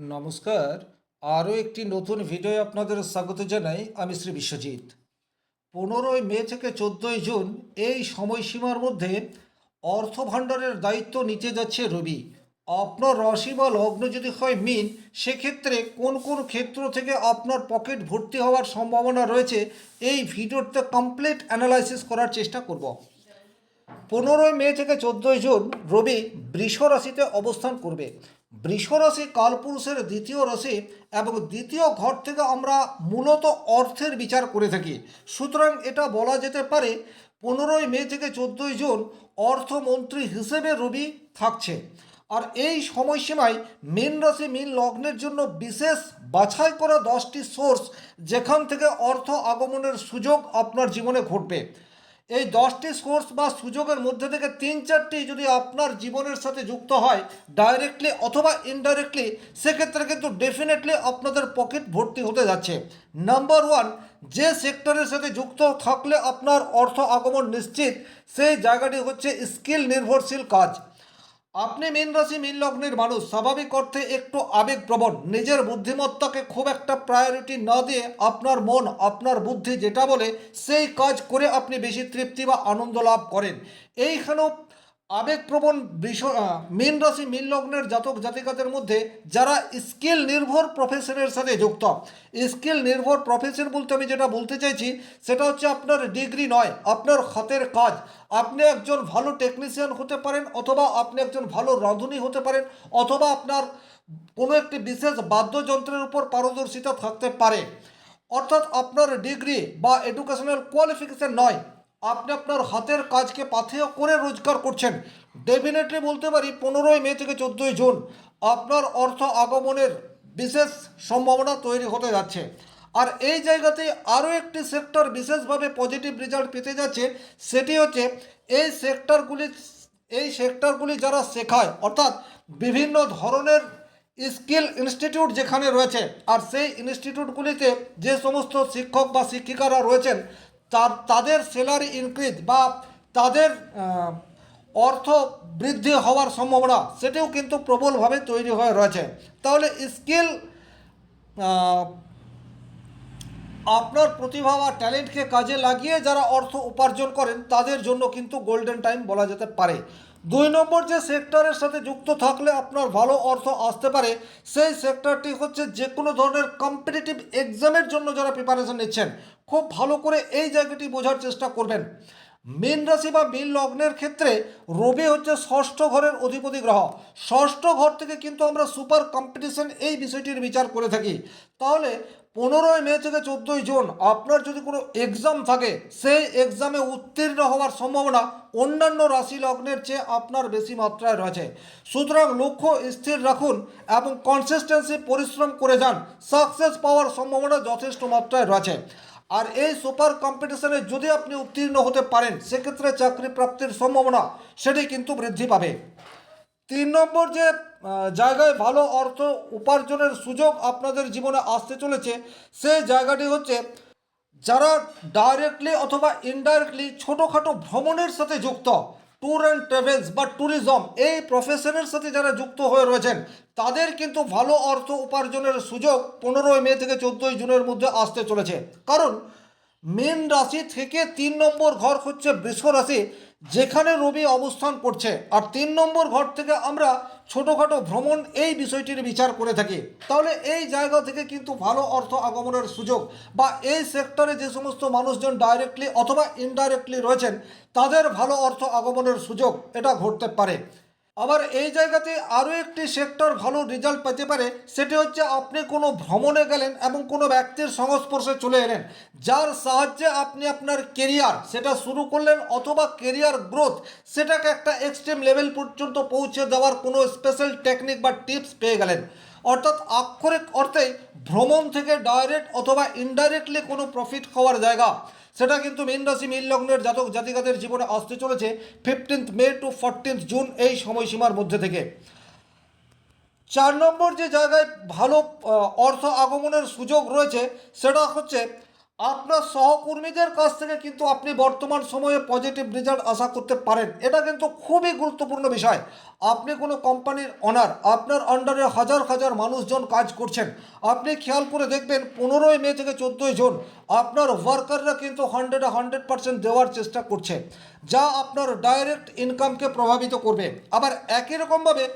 নমস্কার। আরও একটি নতুন ভিডিও আপনাদের স্বাগত জানাই। আমি শ্রী বিশ্বজিৎ। 15 মে থেকে 14 জুন এই সময়সীমার মধ্যে অর্থভাণ্ডারের দায়িত্ব নিতে যাচ্ছে রবি। আপনার রাশি বা লগ্ন যদি হয় মীন, সেক্ষেত্রে কোন কোন ক্ষেত্র থেকে আপনার পকেট ভর্তি হওয়ার সম্ভাবনা রয়েছে এই ভিডিওতে কমপ্লিট অ্যানালাইসিস করার চেষ্টা করব। 15 মে থেকে 14 জুন রবি বৃষ রাশিতে অবস্থান করবে। বৃষ রাশি কালপুরুষের দ্বিতীয় রাশি এবং দ্বিতীয় ঘর থেকে আমরা মূলত অর্থের বিচার করে থাকি। সুতরাং এটা বলা যেতে পারে 15 মে থেকে 14 জুন অর্থমন্ত্রী হিসেবে রবি থাকছে। আর এই সময়সীমায় মীন রাশি মীন লগ্নের জন্য বিশেষ বাছাই করা 10টি সোর্স যেখান থেকে অর্থ আগমনের সুযোগ আপনার জীবনে ঘটবে। এই 10টি সোর্স বা সুযোগের মধ্যে থেকে 3-4টি যদি আপনার জীবনের সাথে যুক্ত হয় ডাইরেক্টলি অথবা ইনডাইরেক্টলি, সেক্ষেত্রে কিন্তু ডেফিনেটলি আপনাদের পকেট ভর্তি হতে যাচ্ছে। নাম্বার 1, যে সেক্টরের সাথে যুক্ত থাকলে আপনার অর্থ আগমন নিশ্চিত, সেই জায়গাটি হচ্ছে স্কিল নির্ভরশীল কাজ। আপনি মীন রাশি মীন লগ্নের মানুষ, স্বাভাবিক অর্থে একটু আবেগপ্রবণ, নিজের বুদ্ধিমত্তাকে খুব একটা প্রায়োরিটি না দিয়ে আপনার মন আপনার বুদ্ধি যেটা বলে সেই কাজ করে আপনি বেশি তৃপ্তি বা আনন্দ লাভ করেন। এইখানেও আবেগপ্রবণ মীন রাশি মীন লগ্নের জাতক জাতিকাদের মধ্যে যারা স্কিল নির্ভর প্রফেশনের সাথে যুক্ত, স্কিল নির্ভর প্রফেশন বলতে আমি যেটা বলতে চাইছি সেটা হচ্ছে আপনার ডিগ্রি নয়, আপনার হাতের কাজ। আপনি একজন ভালো টেকনিশিয়ান হতে পারেন, অথবা আপনি একজন ভালো রাঁধুনি হতে পারেন, অথবা আপনার কোনো একটি বিশেষ বাদ্যযন্ত্রের উপর পারদর্শিতা থাকতে পারে। অর্থাৎ আপনার ডিগ্রি বা এডুকেশনাল কোয়ালিফিকেশন নয়, আপনি আপনার হাতের কাজকে পাথেয় করে রোজগার করছেন। ডেফিনেটলি বলতে পারি 15 মে থেকে 14 জুন আপনার অর্থ আগমনের বিশেষ সম্ভাবনা তৈরি হতে যাচ্ছে। আর এই জায়গাতে আরও একটি সেক্টর বিশেষভাবে পজিটিভ রেজাল্ট পেতে যাচ্ছে, সেটি হচ্ছে এই সেক্টরগুলি যারা শেখায়, অর্থাৎ বিভিন্ন ধরনের স্কিল ইনস্টিটিউট যেখানে রয়েছে, আর সেই ইনস্টিটিউটগুলিতে যে সমস্ত শিক্ষক বা শিক্ষিকারা রয়েছেন তাদের স্যালারি ইনক্রিজ বা তাদের অর্থ বৃদ্ধি হওয়ার সম্ভাবনা সেটিও কিন্তু প্রবলভাবে তৈরি হয়ে রয়েছে। তাহলে স্কিল আপনার প্রতিভা বা ট্যালেন্টকে কাজে লাগিয়ে যারা অর্থ উপার্জন করেন তাদের জন্য কিন্তু গোল্ডেন টাইম বলা যেতে পারে। 2 নম্বর, যে সেক্টরের সাথে যুক্ত থাকলে আপনার ভালো অর্থ আসতে পারে সেই সেক্টরটি হচ্ছে যে কোনো ধরনের কম্পিটিটিভ এক্সামের জন্য যারা প্রিপারেশন নিচ্ছেন, খুব ভালো করে এই জায়গাটি বোঝার চেষ্টা করবেন। মীন রাশি বা মীন লগ্নের ক্ষেত্রে রবি হচ্ছে ষষ্ঠ ঘরের অধিপতি গ্রহ। ষষ্ঠ ঘর থেকে কিন্তু আমরা সুপার কম্পিটিশন এই বিষয়টির বিচার করে থাকি। তাহলে 15 মে থেকে 14 জুন আপনার যদি কোনো এক্সাম থাকে, সেই এক্সামে উত্তীর্ণ হওয়ার সম্ভাবনা অন্যান্য রাশি লগ্নের চেয়ে আপনার বেশি মাত্রায় রয়েছে। সুতরাং লক্ষ্য স্থির রাখুন এবং কনসিস্টেন্সি পরিশ্রম করে যান, সাকসেস পাওয়ার সম্ভাবনা যথেষ্ট মাত্রায় রয়েছে। আর এই সুপার কম্পিটিশনে যদি আপনি উত্তীর্ণ হতে পারেন, সেক্ষেত্রে চাকরি প্রাপ্তির সম্ভাবনা সেটি কিন্তু বৃদ্ধি পাবে। 3 নম্বর, যে জায়গায় ভালো অর্থ উপার্জনের সুযোগ আপনাদের জীবনে আসতে চলেছে সেই জায়গাটি হচ্ছে যারা ডাইরেক্টলি অথবা ইনডাইরেক্টলি ছোটোখাটো ভ্রমণের সাথে যুক্ত, ট্যুর অ্যান্ড ট্রাভেলস বা ট্যুরিজম এই প্রফেশনের সাথে যারা যুক্ত হয়ে রয়েছেন তাদের কিন্তু ভালো অর্থ উপার্জনের সুযোগ 15 মে থেকে 14 জুনের মধ্যে আসতে চলেছে। কারণ মীন রাশি থেকে 3 নম্বর ঘর হচ্ছে বৃষ রাশি, যেখানে রবি অবস্থান করছে। আর 3 নম্বর ঘর থেকে আমরা ছোটোখাটো ভ্রমণ এই বিষয়টির বিচার করে থাকি। তাহলে এই জায়গা থেকে কিন্তু ভালো অর্থ আগমনের সুযোগ বা এই সেক্টরে যে সমস্ত মানুষজন ডাইরেক্টলি অথবা ইনডাইরেক্টলি রয়েছেন তাদের ভালো অর্থ আগমনের সুযোগ এটা ঘটতে পারে। আবার এই জায়গাতে আরও একটি সেক্টর ভালো রেজাল্ট পেতে পারে, সেটি হচ্ছে আপনি কোনো ভ্রমণে গেলেন এবং কোনো ব্যক্তির সংস্পর্শে চলে এলেন, যার সাহায্যে আপনি আপনার কেরিয়ার সেটা শুরু করলেন, অথবা কেরিয়ার গ্রোথ সেটাকে একটা এক্সট্রিম লেভেল পর্যন্ত পৌঁছে দেওয়ার কোনো স্পেশাল টেকনিক বা টিপস পেয়ে গেলেন। অর্থাৎ আক্ষরিক অর্থেই ভ্রমণ থেকে ডাইরেক্ট অথবা ইনডাইরেক্টলি কোনো প্রফিট হওয়ার জায়গা, সেটা কিন্তু মীন রাশি মীন লগ্নের জাতক জাতিকাদের জীবনে আসতে চলেছে 15 মে টু 14 জুন এই সময়সীমার মধ্যে থেকে। 4 নম্বর, যে জায়গায় ভালো অর্থ আগমনের সুযোগ রয়েছে সেটা হচ্ছে আপনার সহকর্মীদের কাছ থেকে কিন্তু আপনি বর্তমান সময়ে পজিটিভ রেজাল্ট আশা করতে পারেন। এটা কিন্তু খুবই গুরুত্বপূর্ণ বিষয়। আপনি কোনো কোম্পানির ওনার, আপনার আন্ডারে হাজার হাজার মানুষজন কাজ করছেন। আপনি খেয়াল করে দেখবেন 15ই মে থেকে 14ই জুন আপনার ওয়ার্কাররা কিন্তু 100% দেওয়ার চেষ্টা করছে, যা আপনার ডাইরেক্ট ইনকামকে প্রভাবিত করবে। আবার একই রকমভাবে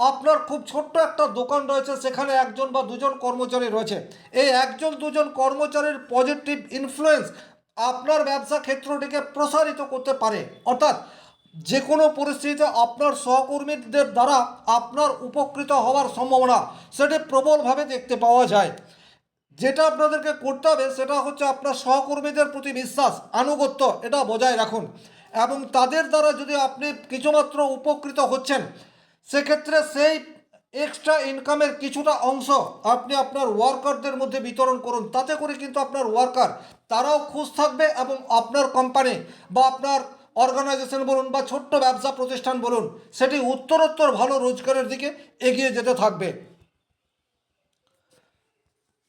আপনার খুব ছোট্ট একটা দোকান রয়েছে, সেখানে একজন বা দুজন কর্মচারী রয়েছে। এই একজন দুজন কর্মচারীর পজিটিভ ইনফ্লুয়েন্স আপনার ব্যবসা ক্ষেত্রটিকে প্রসারিত করতে পারে। অর্থাৎ যে কোনো পরিস্থিতিতে আপনার সহকর্মীদের দ্বারা আপনার উপকৃত হওয়ার সম্ভাবনা সেটি প্রবলভাবে দেখতে পাওয়া যায়। যেটা আপনাদেরকে করতে হবে সেটা হচ্ছে আপনার সহকর্মীদের প্রতি বিশ্বাস, আনুগত্য এটা বজায় রাখুন। এবং তাদের দ্বারা যদি আপনি কিছুমাত্র উপকৃত হচ্ছেন, সেক্ষেত্রে সেই এক্সট্রা ইনকামের কিছুটা অংশ আপনি আপনার ওয়ার্কারদের মধ্যে বিতরণ করুন। তাতে করে কিন্তু আপনার ওয়ার্কার তারাও খুশ থাকবে এবং আপনার কোম্পানি বা আপনার অর্গানাইজেশন বলুন বা ছোট্ট ব্যবসা প্রতিষ্ঠান বলুন, সেটি উত্তরোত্তর ভালো রোজগারের দিকে এগিয়ে যেতে থাকবে।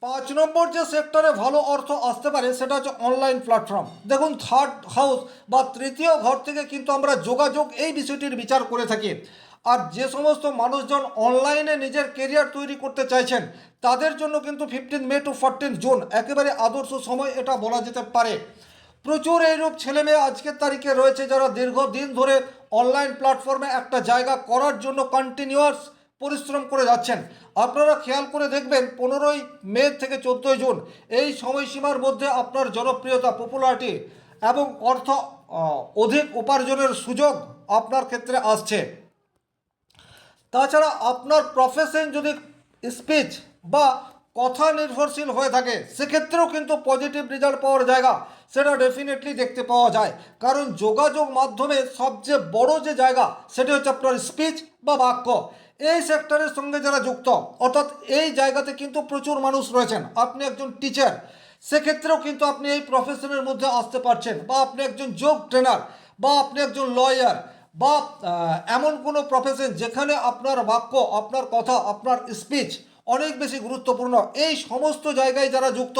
5 নম্বর যে সেক্টরে ভালো অর্থ আসতে পারে সেটা হচ্ছে অনলাইন প্ল্যাটফর্ম। দেখুন, থার্ড হাউস বা তৃতীয় ঘর থেকে কিন্তু আমরা যোগাযোগ এই বিষয়টির বিচার করে থাকি। আর যে সমস্ত মানুষজন অনলাইনে নিজের কেরিয়ার তৈরি করতে চাইছেন, তাদের জন্য কিন্তু 15 মে টু 14 জুন একেবারে আদর্শ সময় এটা বলা যেতে পারে। প্রচুর এইরূপ ছেলেমেয়ে আজকের তারিখে রয়েছে যারা দীর্ঘদিন ধরে অনলাইন প্ল্যাটফর্মে একটা জায়গা করার জন্য কন্টিনিউয়াস পরিশ্রম করে যাচ্ছেন। আপনারা খেয়াল করে দেখবেন 15ই মে থেকে 14ই জুন এই সময়সীমার মধ্যে আপনার জনপ্রিয়তা, পপুলারিটি এবং অর্থ অধিক উপার্জনের সুযোগ আপনার ক্ষেত্রে আসছে। তাছাড়া আপনার প্রফেশন যদি স্পিচ বা কথা নির্ভরশীল হয়ে থাকে, সেক্ষেত্রেও কিন্তু পজিটিভ রেজাল্ট পাওয়ার জায়গা সেটা ডেফিনেটলি দেখতে পাওয়া যায়। কারণ যোগাযোগ মাধ্যমে সবচেয়ে বড় যে জায়গা সেটি হচ্ছে আপনার স্পিচ বা বাক্য। এই সেক্টরের সঙ্গে যারা যুক্ত, অর্থাৎ এই জায়গাতে কিন্তু প্রচুর মানুষ রয়েছেন। আপনি একজন টিচার, সেক্ষেত্রেও কিন্তু আপনি এই প্রফেশনের মধ্যে আসতে পারছেন, বা আপনি একজন যোগ ট্রেনার, বা আপনি একজন লয়ার, বা এমন কোনো প্রফেশন যেখানে আপনার বাক্য, আপনার কথা, আপনার স্পিচ অনেক বেশি গুরুত্বপূর্ণ। এই সমস্ত জায়গায় যারা যুক্ত,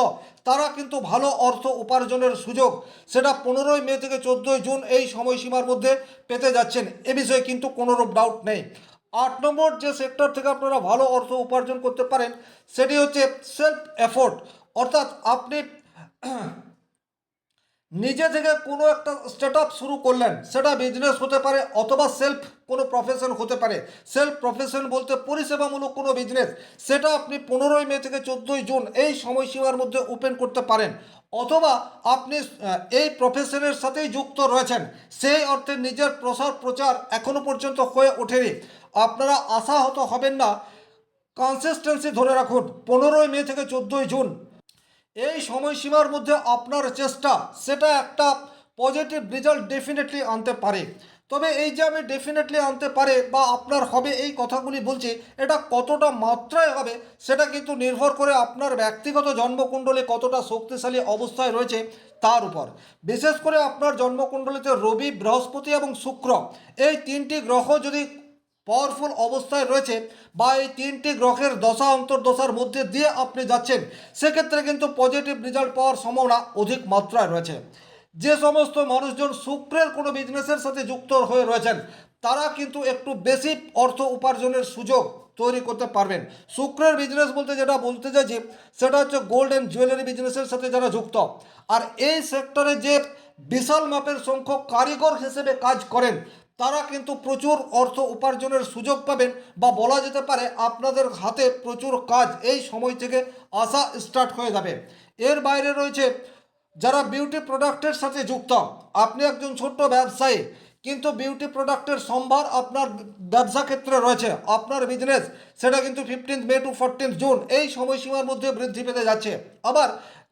তারা কিন্তু ভালো অর্থ উপার্জনের সুযোগ সেটা 15ই মে থেকে 14ই জুন এই সময়সীমার মধ্যে পেতে যাচ্ছেন, এ বিষয়ে কিন্তু কোনোরূপ ডাউট নেই। 8 নম্বর যে সেক্টর থেকে আপনারা ভালো অর্থ উপার্জন করতে পারেন সেটি হচ্ছে সেলফ এফোর্ট। অর্থাৎ আপনি নিজে থেকে কোনো একটা স্টার্ট আপ শুরু করলেন, সেটা বিজনেস হতে পারে অথবা সেলফ কোনো প্রফেশন হতে পারে। সেলফ প্রফেশন বলতে পরিষেবামূলক কোনো বিজনেস, সেটা আপনি 15ই মে থেকে 14ই জুন এই সময়সীমার মধ্যে ওপেন করতে পারেন। অথবা আপনি এই প্রফেশনের সাথেই যুক্ত রয়েছেন, সেই অর্থে নিজের প্রসার প্রচার এখনো পর্যন্ত হয়ে ওঠেনি। আপনারা আশাহত হবেন না, কনসিস্টেন্সি ধরে রাখুন। 15ই মে থেকে 14ই জুন এই সময়সীমার মধ্যে আপনার চেষ্টা সেটা একটা পজিটিভ রেজাল্ট ডেফিনেটলি আনতে পারে। তবে এই যে আমি ডেফিনেটলি আনতে পারে বা আপনার হবে এই কথাগুলি বলছি, এটা কতটা মাত্রায় হবে সেটা কিন্তু নির্ভর করে আপনার ব্যক্তিগত জন্মকুণ্ডলী কতটা শক্তিশালী অবস্থায় রয়েছে তার উপর। বিশেষ করে আপনার জন্মকুণ্ডলীতে রবি, বৃহস্পতি এবং শুক্র এই তিনটি গ্রহ যদি পাওয়ারফুল অবস্থায় রয়েছে, বা এই তিনটি গ্রহের দশা অন্তর্দশার মধ্যে দিয়ে আপনি যাচ্ছেন, সেক্ষেত্রে কিন্তু পজিটিভ রেজাল্ট পাওয়ার সম্ভাবনা অধিক মাত্রায় রয়েছে। যে সমস্ত মানুষজন শুক্রের কোনো বিজনেসের সাথে যুক্ত হয়ে রয়েছেন, তারা কিন্তু একটু বেশি অর্থ উপার্জনের সুযোগ তৈরি করতে পারবেন। শুক্রের বিজনেস বলতে যেটা বলতে চাইছি সেটা হচ্ছে গোল্ড অ্যান্ড জুয়েলারি বিজনেসের সাথে যারা যুক্ত। আর এই সেক্টরে যে বিশাল মাপের সংখ্যক কারিগর হিসেবে কাজ করেন, তারা কিন্তু প্রচুর অর্থ উপার্জনের সুযোগ পাবেন, বা বলা যেতে পারে আপনাদের হাতে প্রচুর কাজ এই সময় থেকে আসা স্টার্ট হয়ে যাবে। এর বাইরে রয়েছে যারা বিউটি প্রোডাক্টের সাথে যুক্ত। আপনি একজন ছোট্ট ব্যবসায়ী, কিন্তু বিউটি প্রোডাক্টের সম্ভার আপনার ব্যবসা ক্ষেত্রে রয়েছে, আপনার বিজনেস সেটা কিন্তু 15 মে টু 14 জুন এই সময়সীমার মধ্যে বৃদ্ধি পেতে যাচ্ছে। আবার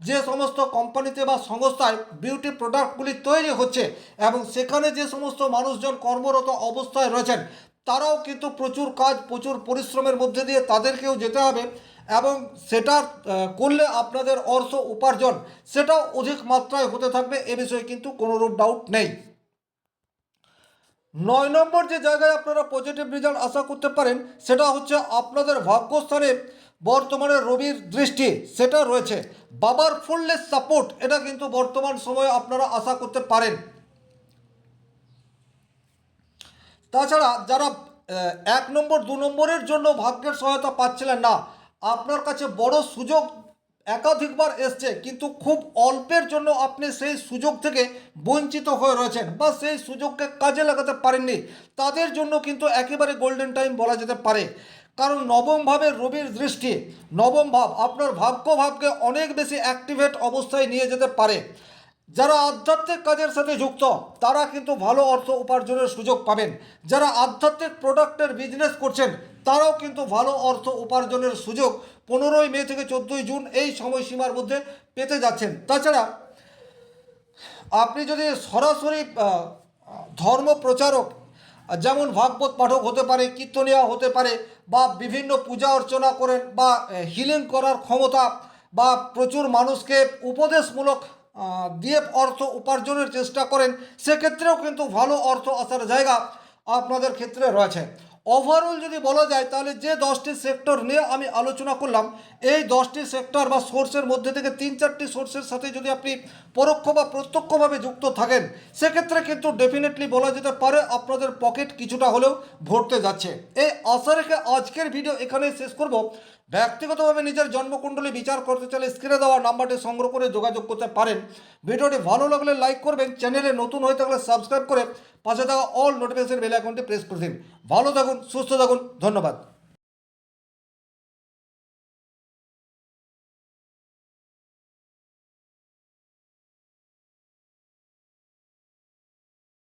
যে সমস্ত কোম্পানিতে বা সংস্থায় বিউটি প্রোডাক্টগুলি তৈরি হচ্ছে এবং সেখানে যে সমস্ত মানুষজন কর্মরত অবস্থায় রয়েছেন, তারাও কিন্তু প্রচুর কাজ, প্রচুর পরিশ্রমের মধ্যে দিয়ে তাদেরকেও যেতে হবে, এবং সেটা করলে আপনাদের অর্থ উপার্জন সেটাও অধিক মাত্রায় হতে থাকবে, এ বিষয়ে কিন্তু কোনোরূপ ডাউট নেই। 9 নম্বর যে জায়গায় আপনারা পজিটিভ রেজাল্ট আশা করতে পারেন সেটা হচ্ছে আপনাদের ভাগ্যস্থানে বর্তমানে রবির দৃষ্টি সেটা রয়েছে, বাবার ফুলনেস সাপোর্ট এটা কিন্তু বর্তমান সময়ে আপনারা আশা করতে পারেন। তাছাড়া যারা 1 নম্বর 2 নম্বরের জন্য ভাগ্যের সহায়তা পাচ্ছিলেন না, আপনার কাছে বড় সুযোগ একাধিকবার এসছে, কিন্তু খুব অল্পের জন্য আপনি সেই সুযোগ থেকে বঞ্চিত হয়ে রয়েছেন বা সেই সুযোগকে কাজে লাগাতে পারেননি, তাদের জন্য কিন্তু একেবারে গোল্ডেন টাইম বলা যেতে পারে। কারণ নবম ভাবের রবির দৃষ্টি, নবম ভাব আপনার ভাগ্য ভাবকে অনেক বেশি অ্যাক্টিভেট অবস্থায় নিয়ে যেতে পারে। যারা আধ্যাত্মিক কাজের সাথে যুক্ত তারা কিন্তু ভালো অর্থ উপার্জনের সুযোগ পাবেন। যারা আধ্যাত্মিক প্রোডাক্টের বিজনেস করছেন তারাও কিন্তু ভালো অর্থ উপার্জনের সুযোগ 15ই মে থেকে 14ই জুন এই সময়সীমার মধ্যে পেতে যাচ্ছেন। তাছাড়া আপনি যদি সরাসরি ধর্ম প্রচারক, যেমন ভাগবত পাঠক হতে পারে, কীর্তনিয়া হতে পারে, বা বিভিন্ন পূজা অর্চনা করেন, বা হিলিং করার ক্ষমতা, বা প্রচুর মানুষকে উপদেশমূলক দিয়ে অর্থ উপার্জনের চেষ্টা করেন, সেক্ষেত্রেও কিন্তু ভালো অর্থ আসার জায়গা আপনাদের ক্ষেত্রে রয়েছে। ওভারঅল যদি বলা যায় তাহলে যে 10টি সেক্টর নিয়ে আমি আলোচনা করলাম, এই 10টি সেক্টর বা সোর্সের মধ্যে থেকে 3-4টি সোর্সের সাথে যদি আপনি পরোক্ষ বা প্রত্যক্ষভাবে যুক্ত থাকেন, সেক্ষেত্রে কিন্তু ডেফিনেটলি বলা যেতে পারে আপনাদের পকেট কিছুটা হলেও ভরতে যাচ্ছে। এই আশা রেখে আজকের ভিডিও এখানেই শেষ করব। ব্যক্তিগতভাবে নিজের জন্মকুণ্ডলী বিচার করতে চাইলে স্ক্রিনে দেওয়া নাম্বারটি সংগ্রহ করে যোগাযোগ করতে পারেন। ভিডিওটি ভালো লাগলে লাইক করবেন, চ্যানেলে নতুন হয়ে থাকলে সাবস্ক্রাইব করে পাশে থাকা অল নোটিফিকেশন বেল আইকনটি প্রেস করে দিন। ভালো থাকুন, সুস্থ থাকুন, ধন্যবাদ।